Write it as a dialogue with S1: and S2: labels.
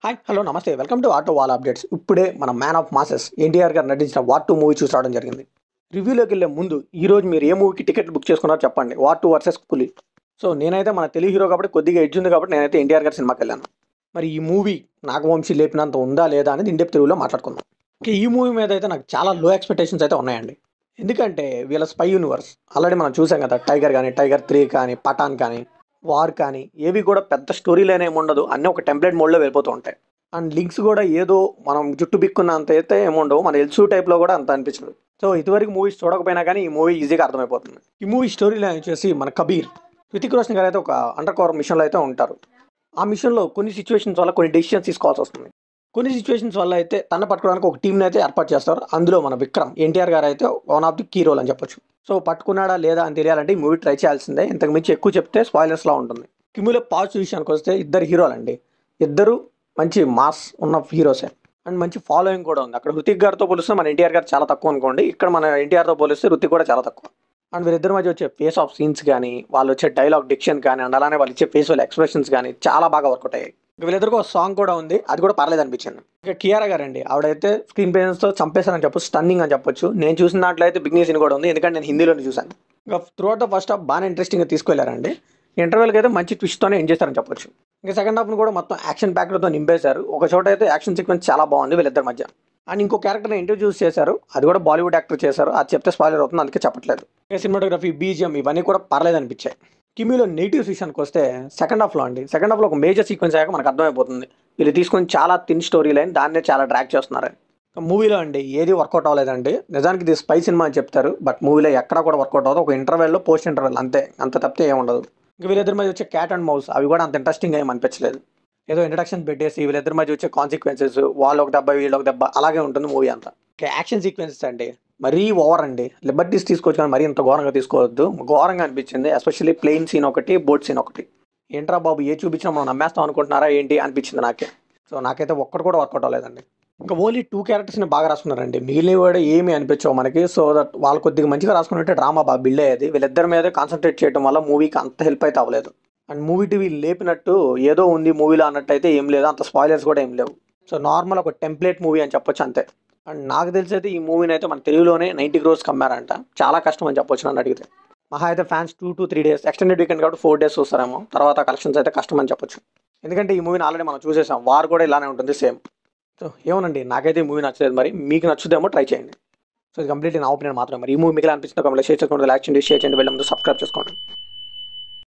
S1: Hi hello నమస్తే welcome to auto wall updates. ఇప్పుడే మన మ్యాన్ ఆఫ్ మాసెస్ ఎన్టీఆర్ గారు నటించిన వార్ 2 మూవీ చూసి రావడం జరిగింది. రివ్యూలోకి వెళ్ళే ముందు ఈ రోజు మీరు ఏ మూవీకి టికెట్ బుక్ చేసుకున్నారో చెప్పండి. వార్ 2 వర్సెస్ పులి. సో నేనైతే మన తెలుగు హీరో కాబట్టి కొద్దిగా ఎడ్జ్ ఉంది కాబట్టి నేనైతే ఎన్టీఆర్ గారి సినిమాకి వెళ్ళాను. మరి ఈ మూవీ నాగవంశీ లేపినంత ఉందా లేదా అనేది ఇండెప్ తెలుగులో మాట్లాడుకుందాం. ఓకే, ఈ మూవీ మీద అయితే నాకు చాలా లో ఎక్స్పెక్టేషన్స్ అయితే ఉన్నాయండి. ఎందుకంటే వీళ్ళ స్పై యూనివర్స్ ఆల్రెడీ మనం చూసాం కదా. టైగర్ కానీ, టైగర్ 3 కానీ, పఠాన్ కానీ, వార్ కానీ ఏవి కూడా పెద్ద స్టోరీ లైన్ ఏమి ఉండదు. అన్నీ ఒక టెంప్లెట్ మోడ్లో వెళ్ళిపోతూ ఉంటాయి. అండ్ లింక్స్ కూడా ఏదో మనం జుట్టు బిక్కున్నంత అయితే ఏముండవు. మన ఎల్సూ టైప్లో కూడా అంత అనిపించదు. సో ఇదివరకు మూవీస్ చూడకపోయినా కానీ ఈ మూవీ ఈజీగా అర్థమైపోతుంది. ఈ మూవీ స్టోరీ లైన్ వచ్చేసి మన కబీర్ హృతిక్ రోషన్ గారు అయితే ఒక అండర్ కవర్ మిషన్లో అయితే ఉంటారు. ఆ మిషన్లో కొన్ని సిచ్యువేషన్స్ వల్ల కొన్ని డెసిషన్స్ తీసుకోవాల్సి వస్తుంది. కొన్ని సిచ్యువేషన్స్ వల్ల అయితే తన పట్టుకోవడానికి ఒక టీంని అయితే ఏర్పాటు చేస్తారు. అందులో మన విక్రమ్ ఎన్టీఆర్ గారు అయితే one of the key role అని చెప్పొచ్చు. సో పట్టుకున్నాడా లేదా అని తెలియాలంటే ఈ మూవీ ట్రై చేయాల్సిందే. ఇంతకు మించి ఎక్కువ చెప్తే స్పాయిలర్స్లా ఉంటుంది. ఈ మూవీలో పాజిటివ్ విషయానికి వస్తే ఇద్దరు హీరోలండి. ఇద్దరు మంచి మాస్ ఉన్న హీరోసే అండ్ మంచి ఫాలోయింగ్ కూడా ఉంది. అక్కడ హృతిక్ గారితో పోలిస్తే మన ఎన్టీఆర్ గారు చాలా తక్కువ అనుకోండి. ఇక్కడ మన ఎన్టీఆర్తో పోలిస్తే హృతిక్ కూడా చాలా తక్కువ. అండ్ వీరిద్దరి మధ్య వచ్చే ఫేస్ ఆఫ్ సీన్స్ కానీ, వాళ్ళు వచ్చే డైలాగ్ డిక్షన్ కానీ, అండ్ అలానే వాళ్ళు ఇచ్చే ఫేస్ ఎక్స్ప్రెషన్స్ కానీ చాలా బాగా వర్కౌట్ అయ్యాయి. వీళ్ళిద్దరికి ఒక సాంగ్ కూడా ఉంది, అది కూడా పర్లేదు అనిపించింది. ఇక కియారా గారండి, ఆవిడైతే స్క్రీన్ ప్రెజెన్స్తో చంపేశారని చెప్పొచ్చు. స్టన్నింగ్ అని చెప్పొచ్చు. నేను చూసిన దాంట్లో అయితే బిగ్నీ సీన్ కూడా ఉంది, ఎందుకంటే నేను హిందీలోనే చూశాను. ఇంకా త్రూఅవుట్ ద ఫస్ట్ హాఫ్ బాగా ఇంట్రెస్టింగ్గా తీసుకెళ్లారండి. ఇంటర్వెల్కి అయితే మంచి ట్విస్ట్తోనే ఎండ్ చేస్తారని చెప్పొచ్చు. ఇంకా సెకండ్ హాఫ్ను కూడా మొత్తం యాక్షన్ ప్యాక్లతో నింపేశారు. ఒక చోట అయితే యాక్షన్ సీక్వెన్స్ చాలా బాగుంది వీళ్ళిద్దరి మధ్య. అండ్ ఇంకో క్యారెక్టర్ని ఇంట్రడ్యూస్ చేశారు, అది కూడా బాలీవుడ్ యాక్టర్ చేశారు. అది చెప్తే స్పాయిలర్ అవుతుంది, అందుకే చెప్పట్లేదు. ఇంకా సినిమాటోగ్రఫీ, బీజిఎం ఇవన్నీ కూడా పర్లేదు అనిపించాయి. కిమీలో నెగిటివ్ విషయానికి వస్తే సెకండ్ హాఫ్లో ఒక మేజర్ సీక్వెన్స్ అయ్యాక మనకు అర్థమైపోతుంది వీళ్ళు తీసుకొని చాలా థిన్ స్టోరీ లైన్ దాన్నే చాలా డ్రాక్ చేస్తున్నారు. మూవీలో అండి ఏది వర్కౌట్ అవ్వలేదండి. నిజానికి ఇది స్పై సినిమా అని చెప్తారు, బట్ మూవీలో ఎక్కడా కూడా వర్కౌట్ అవ్వదు. ఒక ఇంటర్వెల్లో పోస్ట్ ఇంటర్వెల్ అంతే, అంత తప్పితే ఏముండదు. ఇంకా వీళ్ళిద్దరి మధ్య వచ్చే క్యాట్ అండ్ మౌస్ అవి కూడా అంత ఇంట్రెస్టింగ్ ఏం అనిపించలేదు. ఏదో ఇంట్రడక్షన్ పెట్టేసి వీళ్ళిద్దరి మధ్య వచ్చే కాన్సిక్వెన్సెస్, వాళ్ళు ఒక దెబ్బ వీళ్ళు ఒక దెబ్బ అలాగే ఉంటుంది మూవీ అంతా. ఇంకా యాక్షన్ సీక్వెన్సెస్ అండి మరీ ఓవర్ అండి. లిబర్టీస్ తీసుకోవచ్చు కానీ మరీ ఇంత ఘోరంగా తీసుకోవద్దు. ఘోరంగా అనిపించింది. ఎస్పెషల్లీ ప్లెయిన్ సీన్ ఒకటి, బోట్ సీన్ ఒకటి. ఏంట్రా బాబు ఏ చూపించినా మనం నమ్మేస్తాం అనుకుంటున్నారా ఏంటి అనిపించింది నాకే. సో నాకైతే ఒక్కటి కూడా వర్కౌట్ అవ్వలేదండి. ఇంకా ఓన్లీ 2 క్యారెక్టర్స్ని బాగా రాసుకున్నారండి, మిగిలినవి కూడా ఏమీ అనిపించవు మనకి. సో దట్ వాళ్ళు కొద్దిగా మంచిగా రాసుకున్నట్టే డ్రామా బాగా బిల్డ్ అయ్యేది. వీళ్ళిద్దరి మీద కాన్సన్ట్రేట్ చేయడం వల్ల మూవీకి అంత హెల్ప్ అయితే అవ్వలేదు. అండ్ మూవీ టీవీ లేపినట్టు ఏదో ఉంది మూవీలో అన్నట్టు అయితే ఏం లేదు, అంత స్పాయిలర్స్ కూడా ఏం లేవు. సో నార్మల్ ఒక టెంప్లెట్ మూవీ అని చెప్పొచ్చు అంతే. అండ్ నాకు తెలిసి అయితే ఈ మూవీని అయితే మన తెలుగులోనే 90 crores కమ్మారంట. చాలా కష్టం అని చెప్పొచ్చు నన్ను అడిగితే. మహా అయితే fans 2 to 3 days, extended weekend కాబట్టి 4 days చూస్తారేమో. తర్వాత కలెక్షన్స్ అయితే కష్టం అని చెప్పొచ్చు. ఎందుకంటే ఈ మూవీని ఆల్రెడీ మనం చూసేసాం, వార్ కూడా ఇలానే ఉంటుంది సేమ్. సో ఏమోనండి, నాకైతే ఈ మూవీ నచ్చలేదు. మరి మీకు నచ్చుదేమో ట్రై చేయండి. సో ఇది కంప్లీట్లీ నా ఒపీనియన్ మాత్రమే. మరి ఈ మూవీ మీకు అనిపించింది కమెంట్లో షేర్ చేసుకోండి, లైక్ చేయండి, షేర్ చేయండి, వెళ్ళే ముందు సబ్స్క్రైబ్ చేసుకోండి.